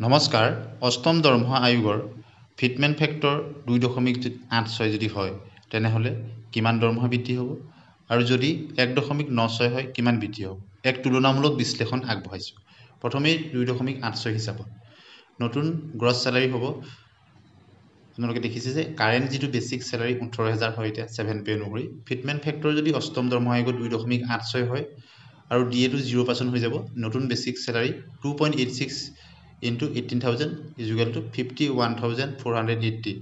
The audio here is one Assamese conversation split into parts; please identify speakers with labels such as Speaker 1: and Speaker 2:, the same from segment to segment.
Speaker 1: নমস্কাৰ অষ্টম দৰমহা আয়োগৰ ফিটমেন্ট ফেক্টৰ 2.86 যদি হয় তেনেহলে কিমান দৰমহা বৃদ্ধি হ'ব আৰু যদি 1.96 হয় কিমান বৃদ্ধি হ'ব এক তুলনামূলক বিশ্লেষণ আগবঢ়াইছো প্ৰথমে 2.86 হিচাপত নতুন গ্ৰছ স্যালাৰি হ'ব আপোনালোকে দেখিছে যে কাৰেন্ট যেটো বেসিক স্যালাৰি 18000 হয় এটা 7 পে অনুসৰি ফিটমেন্ট ফেক্টৰ যদি অষ্টম দৰমহা আয়োগৰ 2.86 হয় আৰু ডিএটো 0% হৈ যাব নতুন basic স্যালাৰি 2.86 into 18,000 is equal to 51,480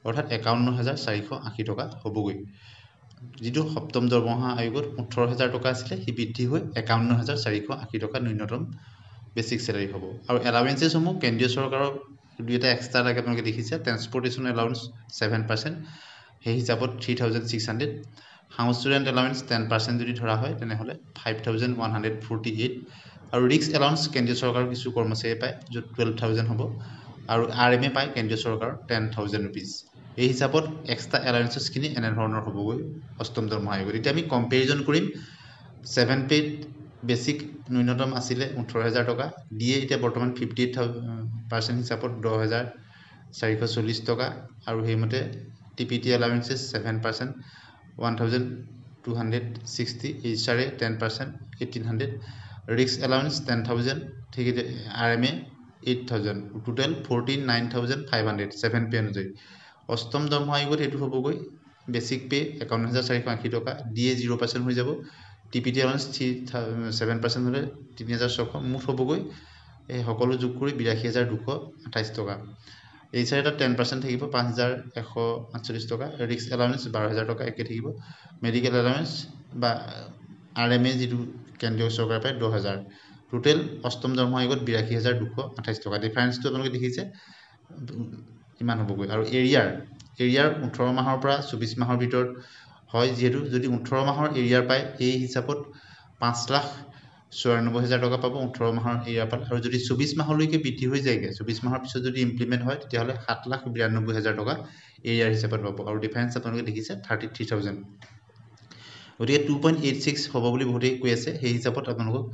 Speaker 1: অৰ্থাৎ 51,480 টকা হ'বগৈ যেটো সপ্তম দৰমহা আয়োগত 18,000 টকা আছিল হি বৃদ্ধি হৈ 51,480 টকা ন্যূনতম বেসিক স্যালাৰি হ'ব আৰু এলাৱেন্সেছ সমূহ কেন্দ্ৰীয় চৰকাৰৰ দুটা এক্সট্ৰা লাগে আপোনালোকে দেখিছে ট্ৰান্সপোৰ্টেশন এলাউন্স 7% সেই হিচাপত 3,600 হাউস ৰেন্ট এলাউন্স 10% যদি ধৰা হয় তেনেহলে 5,148 আৰু ৰিক্স এলাউন্স কেন্দ্ৰীয় চৰকাৰৰ কিছু কৰ্মচাৰী পায় য'ত 12,000 হ'ব আৰু আৰএমএ পায় কেন্দ্ৰীয় চৰকাৰৰ 10,000 रुपीस এই হিচাপত এক্সট্ৰা এলাউন্সেছ কিনি এনে ধৰণৰ হ'বগৈ অষ্টম দৰমহা আয়োগত এতিয়া আমি কম্পেৰিজন কৰিম 7 পে বেসিক ন্যূনতম আছিল 18,000 টকা ডিএ এতিয়া বৰ্তমান 58% হিচাপত 10,440 টকা আৰু হেইমতে টিপিটি এলাউন্সেছ 7% 1,260 এইচআৰএ 10% 1,800 Risk allowance 10,000 ঠিক আছে RMA 8,000 total 49,500 7 পে অনুযায়ী অষ্টম দৰমহা আয়োগত এটো হ'বগৈ বেসিক পে 51,480 টকা ডিএ 0% হৈ যাব টিপিটি allowance 7% হলে 3,600 মুঠ হ'বগৈ এই সকলো যোগ কৰি 82,228 টকা এইচাৰ এটা 10% থাকিব 5,148 টকা ৰিস্ক এলাউন্স 12,000 টকা একে থাকিব মেডিকেল এলাউন্স বা RMA যেটো কেন্দ্ৰীয় চৰকাৰ পায় 10,000 টোটাল অষ্টম দৰমহা আয়োগত 82,228 টকা ডিফাৰেন্সটো আপোনালোকে দেখিছে ইমান হ'বগৈ আৰু এৰিয়াৰ 18 মাহৰ পৰা 24 মাহৰ ভিতৰত হয় যেহেতু যদি 18 মাহৰ এৰিয়াৰ পায় এই হিচাপত 5,94,000 টকা পাব 18 মাহৰ এৰিয়াৰ পায় আৰু যদি 24 মাহলৈকে বৃদ্ধি হৈ যায়গে 24 মাহৰ পিছত যদি ইমপ্লিমেন্ট হয় তেতিয়াহলে 7,92,000 টকা এৰিয়াৰ হিচাপত পাব আৰু ডিফাৰেন্স আপোনালোকে দেখিছে 33,000 গতিকে 2.86 হ'ব বুলি বহুতেই কৈ আছে সেই হিচাপত আপোনালোকক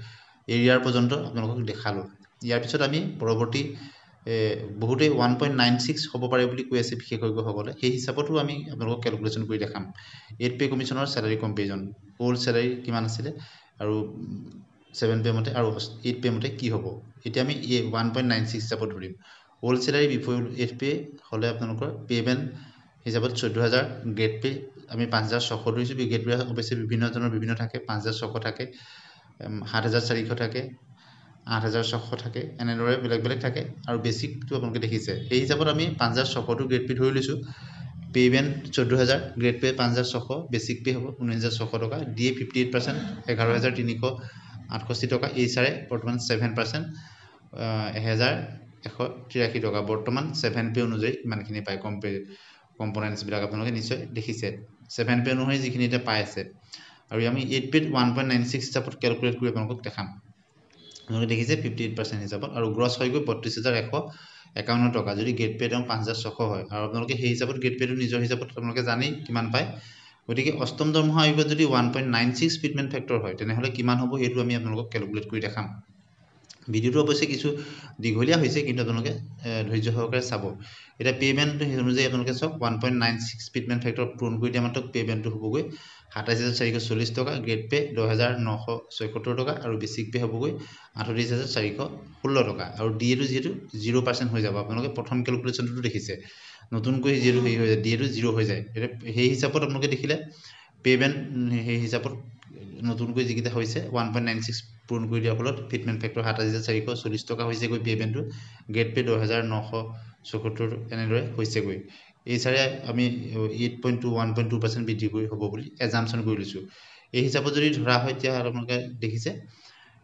Speaker 1: এৰিয়াৰ পৰ্যন্ত আপোনালোকক দেখালো ইয়াৰ পিছত আমি পৰৱৰ্তী বহুতে 1.96 হ'ব পাৰে বুলি কৈ আছে বিশেষজ্ঞসকলে সেই হিচাপতো আমি আপোনালোকক ক্যালকুলেশন কৰি দেখাম 8 পে কমিশনৰ স্যালাৰি কম্পেৰিজন ওল্ড স্যালাৰি কিমান আছিল আৰু 7 পে মতে আৰু 8 পে মতে কি হ'ব এতিয়া আমি 1.96 হিচাপত ধৰিম ওল্ড স্যালাৰি বিফৰ 8 পে হলে আপোনালোকৰ পেমেন্ট হিচাপত 14,000 গ্ৰেড পে আমি 5,600 ধৰিছো গ্ৰেড পে অৱশ্যে বিভিন্ন ধৰণৰ বিভিন্ন থাকে 5,600 থাকে 7,400 থাকে 8,600 থাকে এনেদৰে বেলেগ বেলেগ থাকে আৰু বেসিকটো আপোনালোকে দেখিছে এই হিচাপত আমি 5,600 টো গ্ৰেড পে ধৰি লৈছো payment 14,000 grade pay 5,600 basic pay হ'ব 19,600 টকা ডিএ 58% 11,368 টকা এইচাৰে বৰ্তমান 7% 1,183 টকা বৰ্তমান 7 পে অনুযায়ী ইমানখিনি পায় কম্পোনেন্টস বিলাক আপোনালোকে নিশ্চয় দেখিছে 7 পে অনুযায়ী যিখিনি এটা পাই আছে আৰু আমি 8 পে 1.96 হিচাপত ক্যালকুলেট কৰি আপোনালোকক দেখাম আপোনালোকে দেখিছে 58% হিচাপত আৰু গ্ৰছ হৈ গৈ 32,151 টকা যদি গ্ৰেড পে 5,600 হয় আৰু আপোনালোকে সেই হিচাপত গ্ৰেড পেটো নিজৰ হিচাপত আপোনালোকে জানি কিমান পায় গতিকে অষ্টম দৰমহা আয়োগত যদি 1.96 ফিটমেন্ট ফেক্টৰ হয় তেনেহলে কিমান হ'ব হেতু আমি আপোনালোকক ক্যালকুলেট কৰি দেখাম ভিডিওটো অৱশ্যে কিছু দীঘলীয়া হৈছে কিন্তু আপোনালোকে ধৈৰ্য সহকাৰে চাব এটা পেমেন্ট অনুযায়ী আপোনালোকে সব 1.96 ফিটমেন্ট ফেক্টৰ পূৰণ কৰি দিয়া মাত্ৰ পেমেন্টটো হ'বগৈ 27,440 টকা গ্ৰেড পে 10,976 টকা আৰু বেসিক পে হ'বগৈ 38,416 টকা আৰু ডিএটো যেটো 0% হৈ যাব আপোনালোকে প্ৰথম ক্যালকুলেশনটো দেখিছে নতুনকৈ যেটো হেই হৈ যায় ডিএটো 0 হৈ যায় সেই হিচাপত আপোনালোকে দেখিলে পেমেন্ট সেই হিচাপত নতুনকৈ যিকিটা হৈছে 1.96 পূৰণ কৰি দিয়াৰ ফলত ফিটমেন্ট ফেক্টৰ 7,440 টকা হৈছে গৈ পেমেন্টটো গ্ৰেড পে 10,976 এনেদৰে হৈছে গৈ এইচাৰে আমি 8.2 1.2% বৃদ্ধি কৰি হ'ব বুলি এজাম্পশন কৰি লৈছো এই হিচাপত যদি ধৰা হয় তেতিয়া আপোনালোকে দেখিছে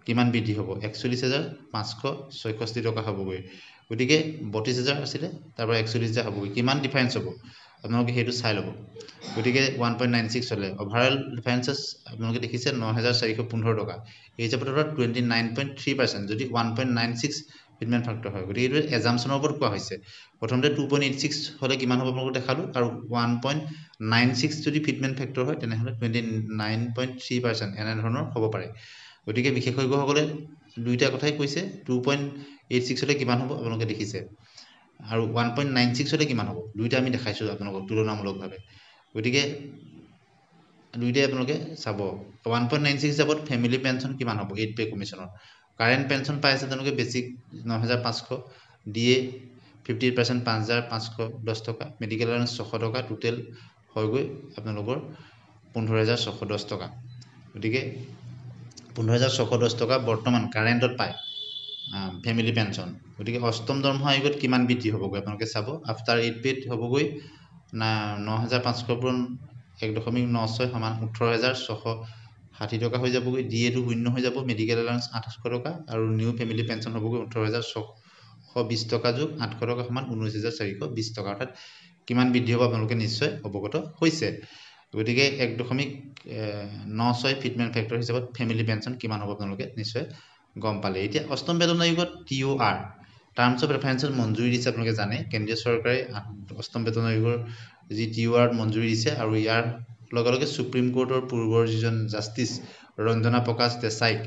Speaker 1: কিমান বৃদ্ধি হ'ব 41,566 টকা হ'বগৈ গতিকে 32,000 আছিল তাৰ পৰা 41,000 হ'বগৈ কিমান ডিফাৰেন্স হ'ব আপোনালোকে হেতু চাই ল'ব গতিকে 1.96 হলে ওভাৰঅল ডিফাৰেন্সেস আপোনালোকে দেখিছে 9,415 টকা এই হিচাপত 29.3% যদি 1.96 ফিটমেন্ট ফেক্টৰ হয় গতিকে এটো এজাম্পশনৰ ওপৰত কোৱা হৈছে প্ৰথমতে 2.86 হলে কিমান হ'ব আপোনালোকক দেখালো আৰু 1.96 যদি ফিটমেন্ট ফেক্টৰ হয় তেনেহলে 29.3% এনে ধৰণৰ হ'ব পাৰে গতিকে বিশেষজ্ঞসকলে দুইটা কথাই কৈছে 2.86 হলে কিমান হ'ব আপোনালোকে দেখিছে আৰু 1.96 হলে কিমান হ'ব দুইটা আমি দেখাইছো আপোনালোকক তুলনামূলকভাৱে গতিকে দুইটাই আপোনালোকে চাব 1.96 হিচাপত ফেমিলি পেঞ্চন কিমান হ'ব 8 পে কমিশনৰ কাৰেণ্ট পেঞ্চন পাই আছে তেওঁলোকে বেছিক 9500 ডিএ 50% 5510 টকা মেডিকেল এলাউন্স 600 টকা টোটেল হৈ গৈ আপোনালোকৰ 15610 টকা গতিকে 15610 টকা বৰ্তমান কাৰেণ্টত পায় ফেমিলি পেঞ্চন গতিকে অষ্টম দৰমহা আয়োগত কিমান বৃদ্ধি হ'বগৈ আপোনালোকে চাব আফটাৰ 8 পেড হ'বগৈ না 9500 পূৰণ 1.96 সমান 18660 টকা হৈ যাবগৈ ডিএটো শূন্য হৈ যাব মেডিকেল এলাউন্স 800 টকা আৰু নিউ ফেমিলি পেঞ্চন হ'বগৈ 18620 টকা যোগ 800 টকা সমান 19420 টকা অৰ্থাৎ কিমান বৃদ্ধি হ'ব আপোনালোকে নিশ্চয় অৱগত হৈছে গতিকে 1.96 ফিটমেন্ট ফেক্টৰ হিচাপত ফেমিলি পেঞ্চন কিমান হ'ব আপোনালোকে নিশ্চয় গম পালে এতিয়া অষ্টম বেতন আয়োগত টিঅআৰ টাৰ্মছ অফ ৰেফাৰেন্সত মঞ্জুৰি দিছে আপোনালোকে জানে কেন্দ্ৰীয় চৰকাৰে অষ্টম বেতন আয়োগৰ যি টিঅআৰ মঞ্জুৰি দিছে আৰু ইয়াৰ লগে লগে সুপ্ৰিম কোৰ্টৰ পূৰ্বৰ যিজন জাষ্টিস ৰঞ্জনা প্ৰকাশ দেশাইক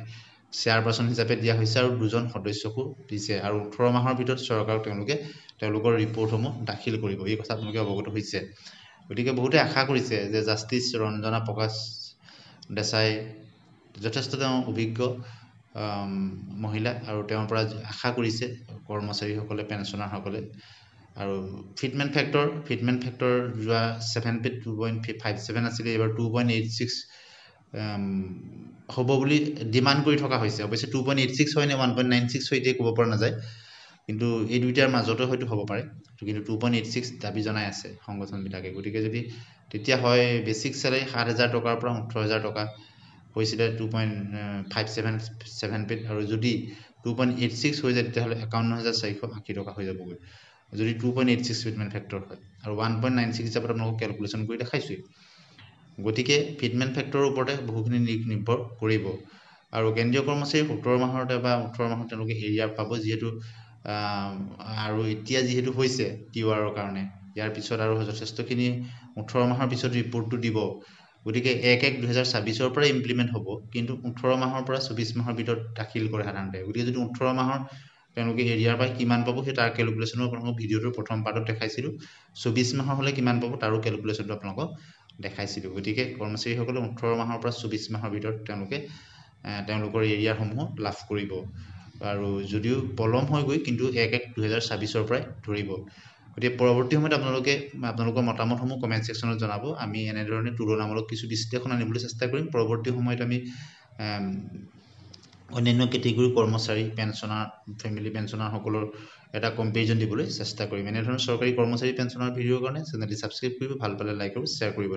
Speaker 1: চেয়াৰপাৰসন হিচাপে দিয়া হৈছে আৰু দুজন সদস্যকো দিছে আৰু 18 মাহৰ ভিতৰত চৰকাৰক তেওঁলোকৰ ৰিপৰ্টসমূহ দাখিল কৰিব এই কথা আপোনালোকে অৱগত হৈছে গতিকে বহুতে আশা কৰিছে যে জাষ্টিস ৰঞ্জনা প্ৰকাশ দেশাই যথেষ্ট অভিজ্ঞ মহিলা আৰু তেওঁৰ পৰা আশা কৰিছে কৰ্মচাৰীসকলে পেঞ্চনাৰসকলে আৰু ফিটমেন্ট ফেক্টৰ যোৱা 7 পেড 2.57 আছিল এবাৰ 2.86 হ'ব বুলি ডিমান্ড কৰি থকা হৈছে অৱশ্যে 2.86 হয় নে 1.96 হয় এতিয়া ক'ব পৰা নাযায় কিন্তু এই দুইটাৰ মাজতে হয়তো হ'ব পাৰে কিন্তু 2.86 দাবী জনাই আছে সংগঠনবিলাকে গতিকে যদি তেতিয়া হয় বেসিক স্যালাৰি 7000 টকাৰ পৰা 18000 টকা হৈছিলে 2.577 পেড আৰু যদি 2.86 হৈ যায় তেতিয়াহ'লে 51480 টকা হৈ যাবগৈ যদি 2.86 ফিটমেন্ট ফেক্টৰ হয় আৰু 1.96 হিচাপত আপোনালোকক ক্যালকুলেশন কৰি দেখাইছো গতিকে ফিটমেন্ট ফেক্টৰৰ ওপৰতে বহুখিনি নিৰ্ভৰ কৰিব আৰু কেন্দ্ৰীয় কৰ্মচাৰী 17 মাহতে বা 18 মাহত তেওঁলোকে এৰিয়াৰ পাব যিহেতু আৰু এতিয়া যিহেতু হৈছে টিওআৰৰ কাৰণে ইয়াৰ পিছত আৰু যথেষ্টখিনি 18 মাহৰ পিছত ৰিপৰ্টটো দিব গতিকে 1/1/2026 পৰা ইমপ্লিমেন্ট হ'ব কিন্তু 18 মাহৰ পৰা 24 মাহৰ ভিতৰত দাখিল কৰে সাধাৰণতে গতিকে যদি 18 মাহৰ তেওঁলোকে এৰিয়াৰ পাই কিমান পাব সেই তাৰ ক্যালকুলেশনো আপোনালোকক ভিডিওটোৰ প্ৰথম পাৰ্টত দেখাইছিলো 24 মাহৰ হলে কিমান পাব তাৰো ক্যালকুলেশনটো আপোনালোকক দেখাইছিলো গতিকে কৰ্মচাৰীসকলে 18 মাহৰ পৰা 24 মাহৰ ভিতৰত তেওঁলোকৰ এৰিয়াসমূহ লাভ কৰিব আৰু যদিও পলম হৈ গৈ কিন্তু 1/1/2026 পৰা ধৰিব গতিকে পৰৱৰ্তী সময়ত আপোনালোকৰ মতামতসমূহ কমেন্ট সেকশনত জনাব আমি এনে ধৰণে তুলনামূলক কিছু বিশ্লেষণ আনিবলৈ চেষ্টা কৰিম পৰৱৰ্তী সময়ত আমি অন্যান্য কেটেগৰী কৰ্মচাৰী পেঞ্চনাৰ ফেমিলি পেঞ্চনাৰ সকলৰ এটা কম্পেৰিজন দিবলৈ চেষ্টা কৰিম এনে ধৰণৰ চৰকাৰী কৰ্মচাৰী পেঞ্চনাৰ ভিডিওৰ কাৰণে চেনেলটি সাবস্ক্ৰাইব কৰিব ভাল পালে লাইক আৰু শ্বেয়াৰ কৰিব